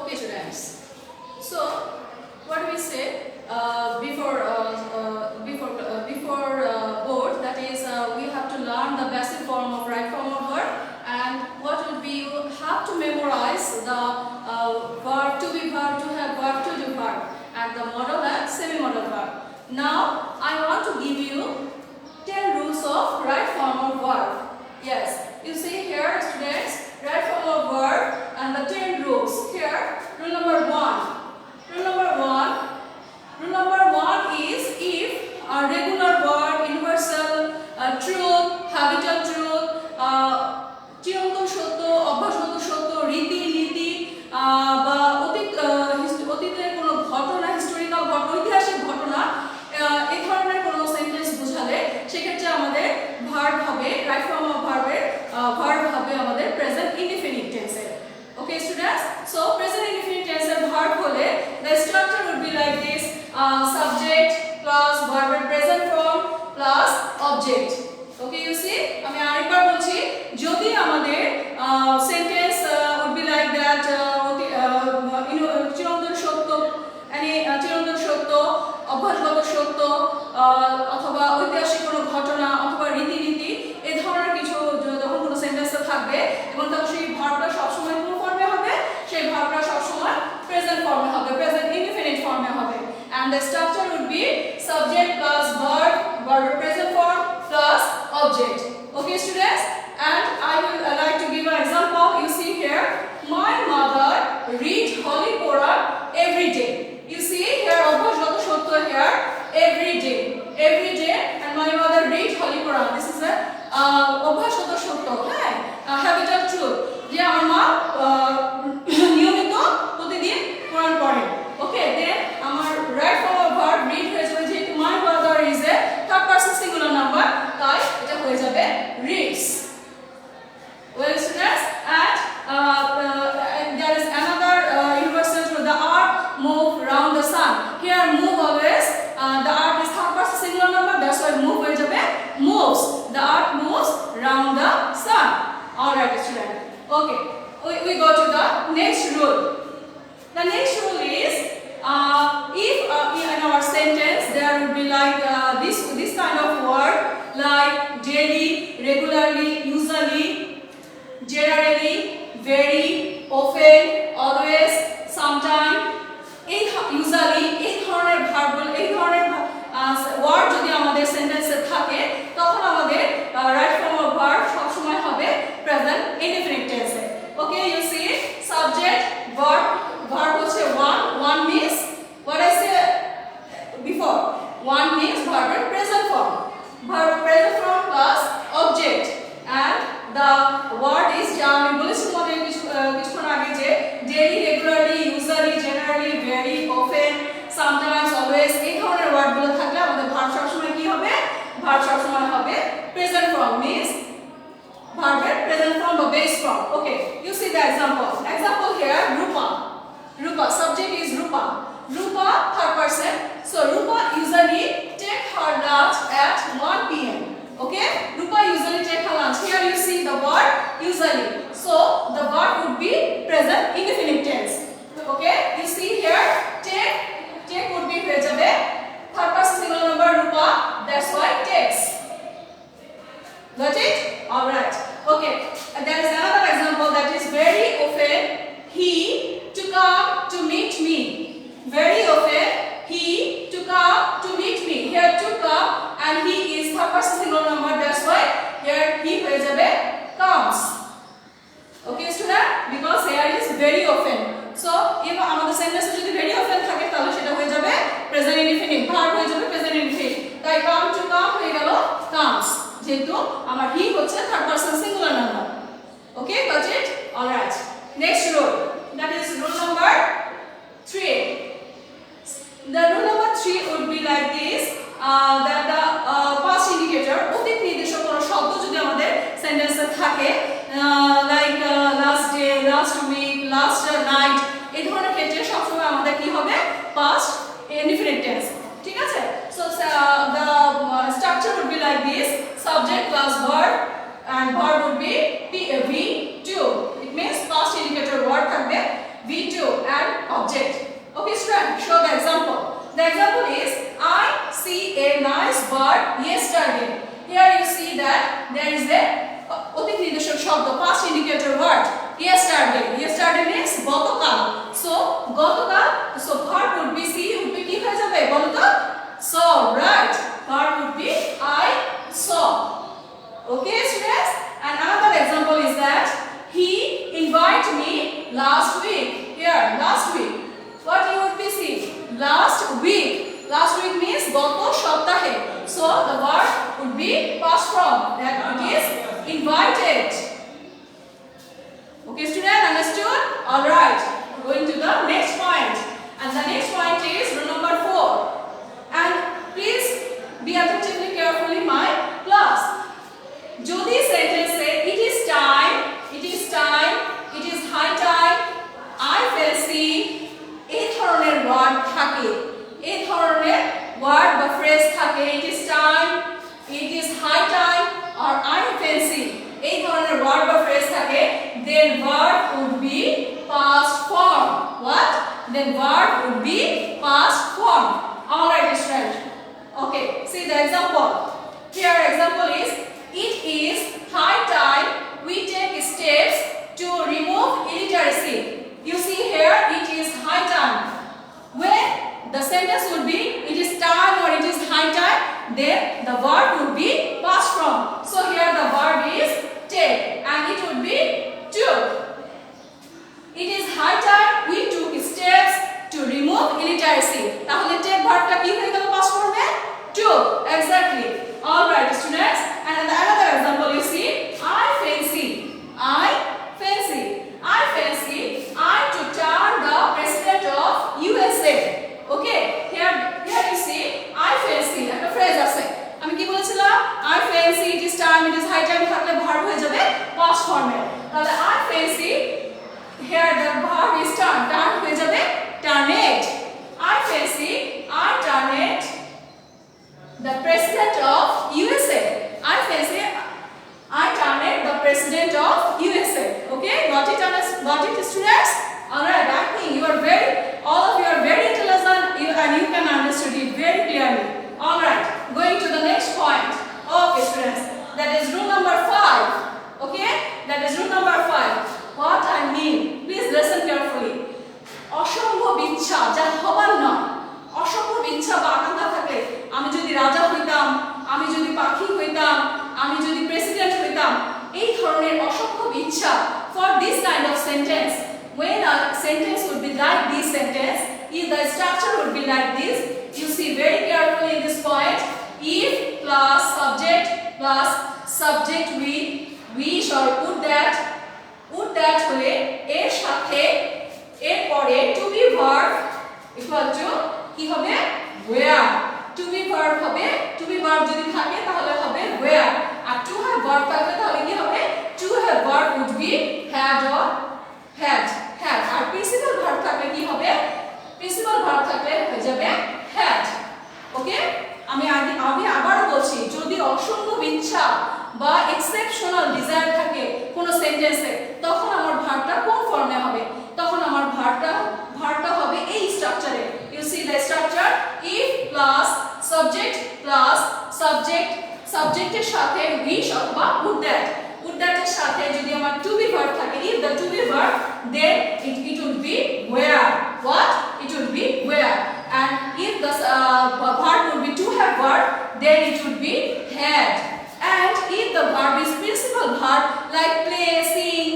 Okay, students. So, what we say before board, that is, we have to learn the basic form of right form of verb, and what will be, you have to memorize the verb to be verb, to have verb to do verb, and the modal and semi-modal verb. Now, I want to give you 10 rules of right form of verb. Yes, you see here, students, right form of verb and the 10 rules. Here, rule number 1. Rule number one is if a regular verb, universal truth, habitual truth, চিরন্তন সত্য, অভ্যাসগত সত্য, রীতি নীতি বা অতীতের কোনো ঘটনা, historical ঘটনা, ঐতিহাসিক ঘটনা, এই ধরনের কোনো সেন্টেন্স বোঝালে সেক্ষেত্রে আমাদের ভার্ব হবে, রাইট ফর্ম অফ ভার্বের ভার্ব হবে আমাদের প্রেজেন্ট ইনডিফিনিট টেন্সের। Okay students, so present indefinite tense এর verb হলে the structure would be like this: subject plus verb in present form plus object. Okay, you see, আমি আরেকবার বলছি, যদি আমাদের sentence would be like that, চিরন্তন সত্য, চিরন্তন সত্য, অভ্যাসগত সত্য, অথবা ঐতিহাসিক কোনো ঘটনা, অথবা রীতিনীতি, এই ধরনের কিছু যখন কোনো সেন্টেন্সে থাকবে এবং তখন সেই ভার্বটা সবসময় কোন ফর্মে হবে, সেই ভার্বটা সবসময় প্রেজেন্ট ফর্মে হবে, প্রেজেন্ট ইনডিফিনিট ফর্মে হবে, and the structure would be subject plus verb, verb present form plus object. Okay students, and I will like to give an example. You see here, my mother read Holy Quran every day. You see here, অভ্যাসগত সত্য here, every day, and my mother read Holy Quran. This is a অভ্যাসগত সত্য, হ্যাঁ, habitual truth, যে আমার মা নিয়মিত প্রতিদিন কোরআন পড়ে। Okay, then আমার right form of verb read হয়ে যাবে, যেহেতু my mother is a third person singular number, তাই এটা হয়ে যাবে reads. Well students, and there is another universal truth: the earth move round the sun. Here move always, the earth is third person singular number, that's why move হয়ে যাবে moves. The earth moves round the sun. Alright students. Okay, we go to the next rule. The next rule is, if in our sentence there will be like this kind of word like daily, regularly, usually, generally, very, often, always, sometime, usually, এই ধরনের ভার্বগুলো, এই ধরনের word যদি আমাদের সেন্টেন্সে থাকে, তখন আমাদের রাইট ফর্ম অফ ভার্ব সব সময় হবে প্রেজেন্ট ইনডিফিনিট টেন্সে। Okay, you see, subject, verb, verb হচ্ছে one means what I said before, one means verb in present form, verb present form plus object, and the word is, আমি বলেছি তোমাদের কিছুক্ষণ আগে যে daily, regularly, usually, generally, very, often, sometimes, always, এই ধরনের ওয়ার্ডগুলো থাকলে আমাদের ভার্ব সবসময় কি হবে? ভার্ব সবসময় হবে প্রেজেন্ট ফর্ম, means ভার্বের প্রেজেন্ট ফর্ম বা base form. Okay, you see the example here, Rupa, subject is Rupa, third person, so Rupa usually take her lunch at 1 p.m. Okay, Rupa usually take her lunch. Here you see the word usually, so the verb would be present indefinite tense. Okay, you see here, take would be হয়ে যাবে third person singular number Rupa, that's why takes. Got it? All right. Okay, and there is another example, that is very often he to come to meet me. Very often he to come to meet me. Here to come, and he is third person singular number, that's why here he হয়ে যাবে comes. Okay student, because here is very often, so if আমাদের সেন্টেন্সে যদি very often থাকে তাহলে সেটা হয়ে যাবে প্রেজেন্ট ইনডিফিনিট, ভার্ব হয়ে যাবে প্রেজেন্ট ইনডিফিনিট, তাই come to come হয়ে গেল comes, যেহেতু আমার he হচ্ছে third person singular number. Okay, got it? All right. Next rule, that is rule number 3. The rule number 3 would be like this, that the past indicator, অতীত নির্দেশক কোনো শব্দ যদি আমাদের সেন্টেন্সে থাকে, like last day, last week, last night, এই ধরনের ক্ষেত্রে সবসময় আমাদের কি হবে? past indefinite tense. ঠিক আছে? So the structure would be like this: subject plus verb, and verb would be V2. It means past indicator word থাকবে V2, and last week. Here, last week. What you would be see? Last week. Last week means গত সপ্তাহে. So the word would be past form. That it is invited. Okay, student, understood? All right. Going to the next point. And the next point is rule number 4. And please be attentively carefully my class. Jodi sentence say it is time, it is time, it is high time, I fancy, এই ধরনের word থাকে, এই ধরনের word বা phrase থাকে, it is time, it is high time or I fancy, এই ধরনের word বা ফ্রেজ থাকে, then verb would be past form. What? Then verb would be past form. All right, students. Okay, see the example. Here example is it is high time we take steps to remove illiteracy. You see here it is high time. When the sentence would be it is time or it is high time, then the verb would be past form. So here the verb is take and it would be took. It is high time we took steps to remove illiteracy. তাহলে take ভার্বটা কি হয়ে গেল past form A? Took. Exactly. All right, students. And another example you see, I fancy to turn the president of USA. Okay, here you see I fancy একটা phrase আছে, আমি কি বলেছিলাম I fancy it is time it is high time থাকলে verb হয়ে যাবে past form এ, তাহলে I fancy here the verb is turn হয়ে যাবে turn it. I fancy I turn it the president of USA. I fancy I turn it the president of USA. Okay, got it students? All right, I think all of you are very intelligent and you can understand it very clearly. All right, going to the next point. Okay, students, that is rule number 5. Okay, that is rule number 5. What I mean, please listen carefully. অসম্ভব ইচ্ছা যা হবার নয়, অসম্ভব ইচ্ছা বা আকাঙ্ক্ষা থাকে, আমি যদি রাজা হইতাম, আমি যদি পাখি হইতাম, আমি যদি প্রেসিডেন্ট হইতাম, এই ধরনের অসম্ভব ইচ্ছা, for this kind of sentence, when a sentence would be like this sentence, if the structure would be like this, you see very carefully in this point, if plus subject with wish or would that হলে এর সাথে এর পরে to be verb equal to কি হবে where. to be verb হবে, to be verb যদি থাকে তাহলে হবে where, R to have verb থাকলে তাহলে কি হবে to have verb would be had or had. R principal verb থাকলে কি হবে, principal verb থাকলে হয়ে যাবে had. ওকে, আমি আবারও বলছি, যদি অসম্ভব ইচ্ছা বা এক্সেপশনাল ডিজায়ার থাকে কোন সেন্টেন্সে, তখন আমার ভার্বটা কোন ফর্মে হবে, তখন আমার ভার্বটা হবে এই স্ট্রাকচারে. You see the structure, if plus সাবজেক্টের সাথে wish অথবা would that এর সাথে যদি আমার to be verb থাকে, if the to be verb, then it would be where. What? It would be where. And if the verb would be to have verb, then it would be had. And if the verb is principal verb like play, sing,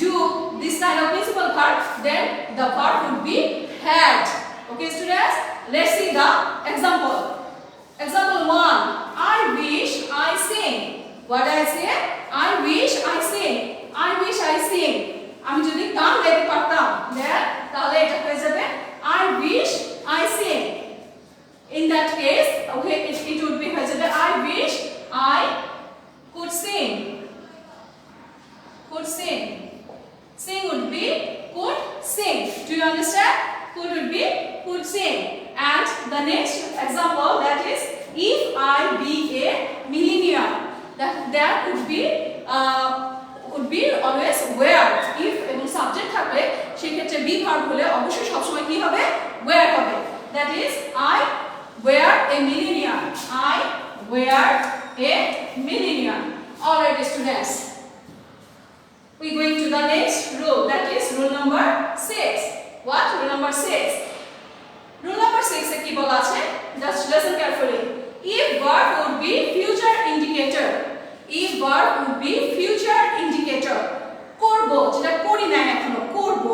do, this kind of principal verb, then the verb would be had. Okay, students, let's see the example. Example 1, I wish I sing. What I say? I wish I sing. I wish I sing. আমি যদি গান গাইতে পারতাম, তাহলে এটা হয়ে যাবে I wish I sing. In that case, okay, it would be হয়ে যাবে I wish I could sing. Sing would be could sing. Do you understand? Could would be could sing. And the next example, that is if I be a millionaire, that would be always where. If এবং subject থাকলে সেই ক্ষেত্রে be verb হলে অবশ্যই সব সময় কি হবে where হবে. That is I were a millionaire. I were a millionaire. All right, students. We going to the next rule, that is rule number 6. What? Rule number 6. Rule number 6 এ কি বলা আছে? Just listen carefully. If verb would be future indicator. If verb would be future indicator. করব, যেটা করি না এখনো, করব.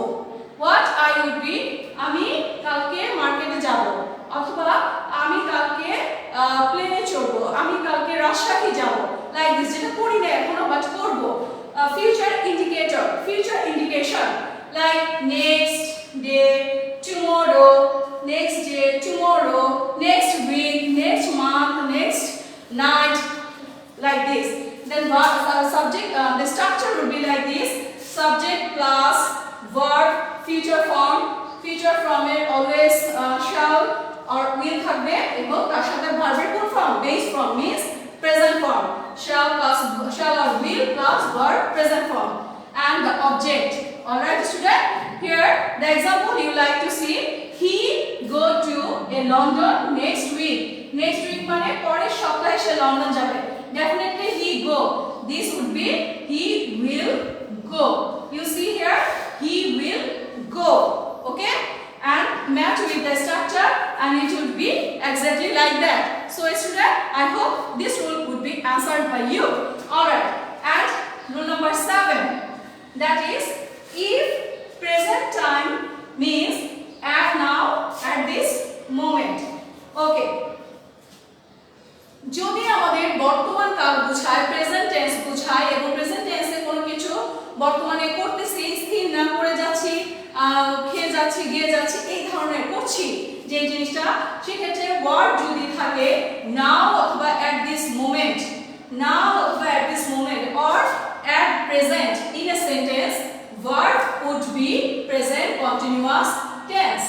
like next day, tomorrow, next day, tomorrow, next week, next month, next night, like this. Then subject, the structure would be like this: subject plus verb, future form এর always shall or will থাকবে এবং তার সাথে ভার্বের কোন form, base form means present form, shall or will plus verb present form, and the object. All right student, here the example you like to see: he go to a London next week. Next week মানে পরের সপ্তাহে সে London যাবে। Definitely he go, this would be he will go. You see here, he will go. Okay, and match with the structure and it would be exactly like that. So student, I hope this rule would be answered by you. All right, and rule number 7, that is if present time means at now, at this moment. Okay, যদি আমাদের বর্তমান কাল বোঝায়, present tense বোঝায় এবং present টেন্সে কোনো কিছু বর্তমানে করতেছি, স্থির না করে যাচ্ছি, খেয়ে যাচ্ছি, গিয়ে যাচ্ছি, এই ধরনের করছি যে জিনিসটা, সেক্ষেত্রে ওয়ার্ড যদি থাকে নাও অথবা অ্যাট দিস মোমেন্ট, নাও অথবা at this moment or at present in a sentence, verb would be present continuous tense.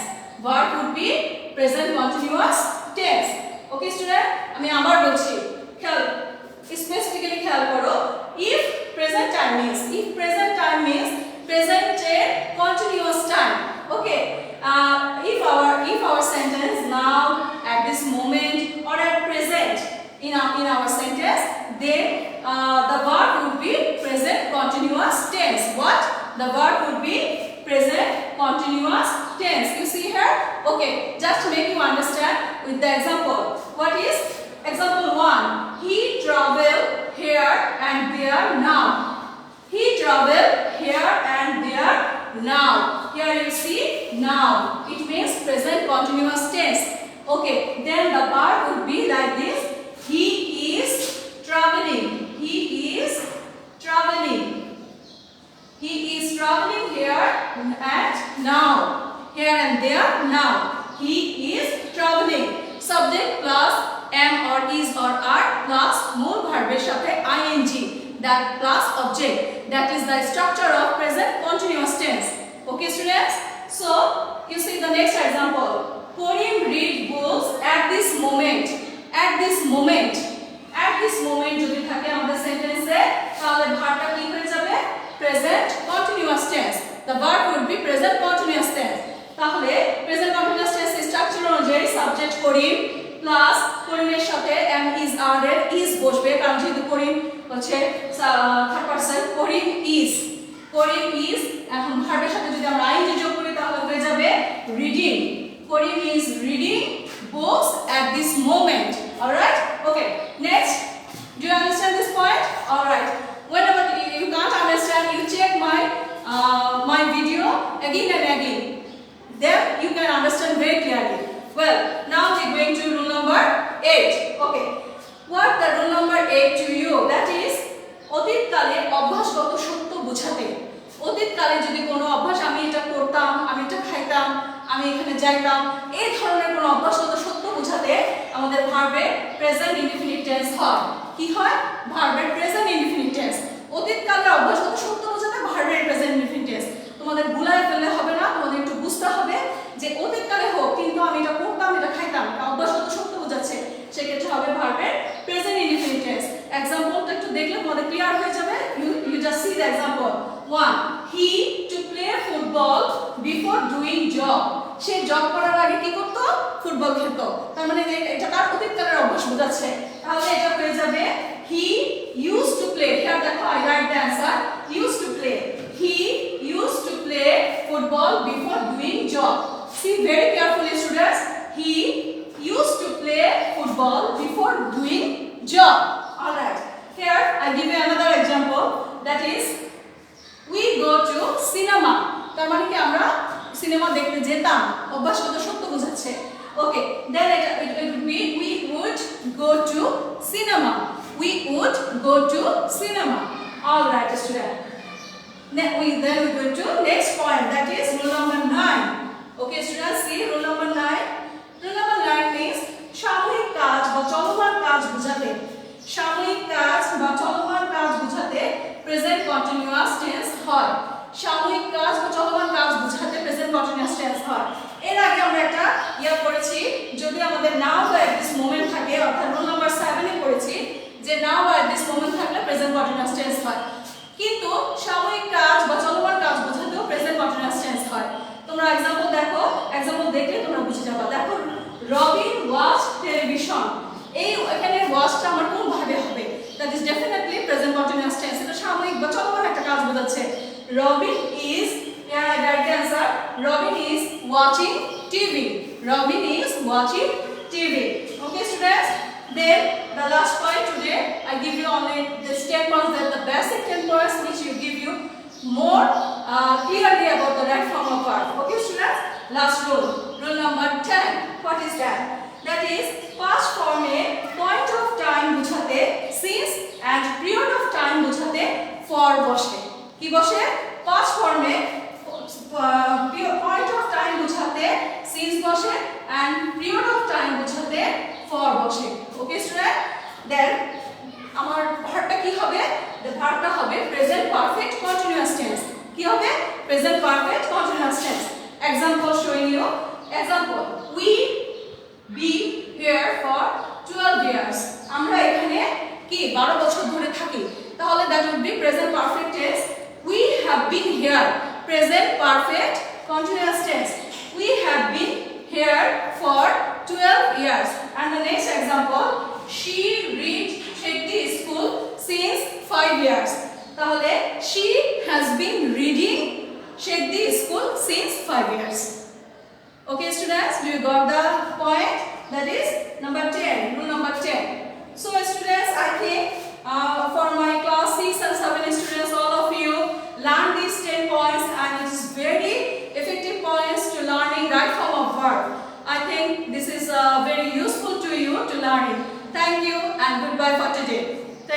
Verb would be present continuous tense. Okay student, আমি আবার বলছি, খেয়াল স্পেসিফিক্যালি খেয়াল করো। if present time means present continuous time. Okay, if our sentence now, at this moment or at present in our sentence, then the verb would be present continuous tense. What? The verb would be present continuous tense. You see here? Okay, just to make you understand with the example. What is example 1? He traveled here and there now. He traveled here and there now. Here you see now. It means present continuous tense. Okay, then the verb would be like this: he is traveling. He is traveling. He is traveling here and now. Here and there now. He is traveling. Subject plus am or is or are plus মূল ভার্বের সাথে ing, that plus object. That is the structure of present continuous tense. Okay students, so you see the next example: Karim read books at this moment. At this moment, at this moment যদি থাকে আমাদের সেন্টেন্সে, তাহলে ভার্বটা কি হয়ে যাবে? Present continuous tense. The verb would be present continuous tense. তাহলে present continuous tense structure অনুযায়ী সাবজেক্ট করিম প্লাস করিমের সাথে am is are এর is বসবে, কারণ যেহেতু করিম হচ্ছে থার্ড পারসন, করিম is, এখন ভার্বের সাথে যদি আমরা ing যোগ করি তাহলে হয়ে যাবে reading. Karim is reading books at this moment. All right, okay, next, do you understand this point? All right, whenever you can't understand, you check my video again and again, then you can understand very clearly. Well, now we're going to rule number 8. Okay, what the rule number 8 to you? That is অতীতকালে অভ্যাসগত সত্য বোঝাতে। অতীতকালে যদি কোনো অভ্যাস, আমি এটা করতাম, আমি এটা খাইতাম, আমি এখানে যাইতাম, এই ধরনের কোনো অভ্যাসগত সত্য বোঝাতে আমাদের ভার্বে প্রেজেন্ট ইনডিফিনিট টেন্স হয়। কি হয়? ভার্বের প্রেজেন্ট ইনডিফিনিট টেন্স। অতীতকালে অভ্যাসগত সত্য বোঝাতে ভার্বের প্রেজেন্ট ইনডিফিনিট টেন্স। তোমাদের ভুলায় ফেললে হবে না, তোমাদের একটু বুঝতে হবে যে অতীতকালে হোক কিন্তু আমি এটা করতাম, এটা খাইতাম, অভ্যাসগত সত্য বোঝাচ্ছে, সেক্ষেত্রে হবে ভার্বের প্রেজেন্ট ইনডিফিনিট টেন্স। এক্সাম্পলটা একটু দেখলে তোমাদের ক্লিয়ার হয়ে যাবে। You just see the example. 1. He to play football before doing job. Say job করার আগে কি করত? ফুটবল খেলতো। তার মানে এটা তার অতীতকালের অভ্যাস বোঝাচ্ছে। তাহলে এটা হয়ে যাবে he used to play. Here দেখো, I write the answer. Used to play. He used to play football before doing job. See very carefully students. He used to play football before doing job. All right. Here I give you another example. That is we go to cinema. তার মানে কি আমরা cinema দেখতে যেতাম, অভ্যাসগত সত্য বোঝাচ্ছে। Okay, then it would be we would go to cinema. We would go to cinema. All right student. Then we go to next point, that is rule number 9. Okay students, see rule number 9. Rule number 9 means সাময়িক কাজ বা চলমান কাজ বোঝাতে, সাময়িক কাজ বা চলমান কাজ বোঝাতে প্রেজেন্ট কন্টিনিউয়াস টেন্স হয়। সাময়িক কাজ বা চলমান কাজ বোঝাতে প্রেজেন্ট কন্টিনিউয়াস টেন্স হয়। এর আগে আমরা একটা করেছি, যদি আমাদের নাও বা এট দিস মোমেন্ট থাকে, অর্থাৎ রুল নাম্বার 7 এ পড়েছি যে নাও বা এট দিস মোমেন্ট থাকলে প্রেজেন্ট কন্টিনিউয়াস টেন্স হয়। কিন্তু সাময়িক কাজ বা চলমান কাজ বোঝাতেও প্রেজেন্ট কন্টিনিউয়াস টেন্স হয়। তোমরা एग्जांपल দেখো, एग्जांपल দেখলে তোমরা বুঝে যাবে। দেখো রবিন ওয়াচ টেলিভিশন, এই এখানে ওয়াচটা আমার কোন ভাবে হবে? That is definitely present continuous tense. এটা সাময়িক বা চলমান একটা কাজ বোঝাচ্ছে। Robin is, right answer, Robin is watching TV, Robin is watching TV. Okay students, then the last point today I give you only this 10 points, that the basic 10 points which will give you more clearly about the right form of verb. Okay students, last rule, rule number 10. What is that? That is past form e point of time বুঝাতে since and period of time বুঝাতে for বসে। কি বসে? past form e point of time বুঝাতে since বসে and period of time বুঝাতে for বসে। ওকে student, দেন আমার ভার্বটা কি হবে? ভার্বটা হবে প্রেজেন্ট পারফেক্ট কন্টিনিউয়াস টেন্স। কি হবে? Present perfect continuous tense. Example showing you, example, we be here for 12 years, আমরা এখানে কি 12 বছর ধরে থাকি, তাহলে that would be present perfect tense. We have been here, present perfect continuous tense. We have been here for 12 years. And the next example, she reached the school since 5 years, তাহলে she has been reading the school since 5 years. Okay students, do you got the point? That is number 10, rule number 10. So students, I think for my class 6 and 7 students, all of you learn these 10 points, and it is very effective points to learning right form of verb. I think this is very useful to you to learn it. Thank you and goodbye for today.